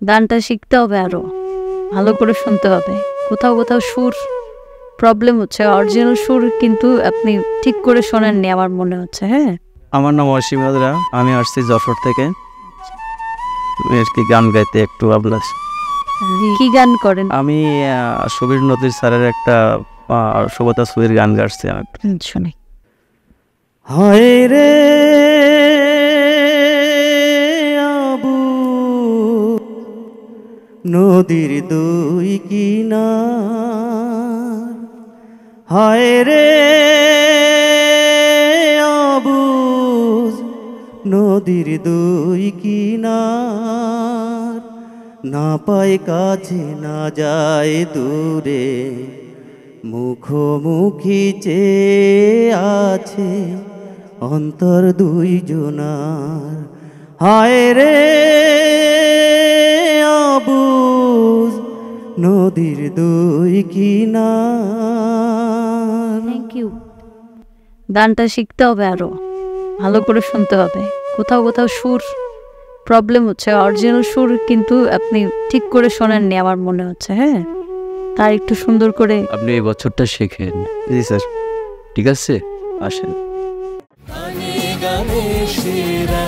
গানটা শিখতে হবে, আরো ভালো করে শুনতে হবে। কোথাও কোথাও সুর প্রবলেম হচ্ছে, অরিজিনাল সুর কিন্তু আপনি ঠিক করে শোনেননি আমার মনে হচ্ছে। হ্যাঁ, আমার নাম অসীম হাজরা, আমি আসছি যশোর থেকে। আর কি গান গাইতে একটু আবলাস। কি গান করেন? আমি সুবীর নদীর স্যারের একটা সুবতা সুবীর গান গাইছি আমি। শুনি। হয় রে আবু নদীর দুই কিনার, হয় রে অবুজ নদীর দুই কিনার, না পায় কাছে না যায় দূরে, মুখোমুখি চেয়ে আছে অন্তর দুই জনার। হায় রে অবুজ নদীর দুই কিনার। Thank you. গানটা শিখতে হবে, আরো ভালো করে শুনতে হবে। কোথাও কোথাও সুর প্রবলেম হচ্ছে, অরিজিনাল সুর কিন্তু আপনি ঠিক করে শোনেননি আমার মনে হচ্ছে। হ্যাঁ, তার একটু সুন্দর করে আপনি এই বছরটা শেখেন। জি স্যার। ঠিক আছে, আসেন। গানে গানে সেরা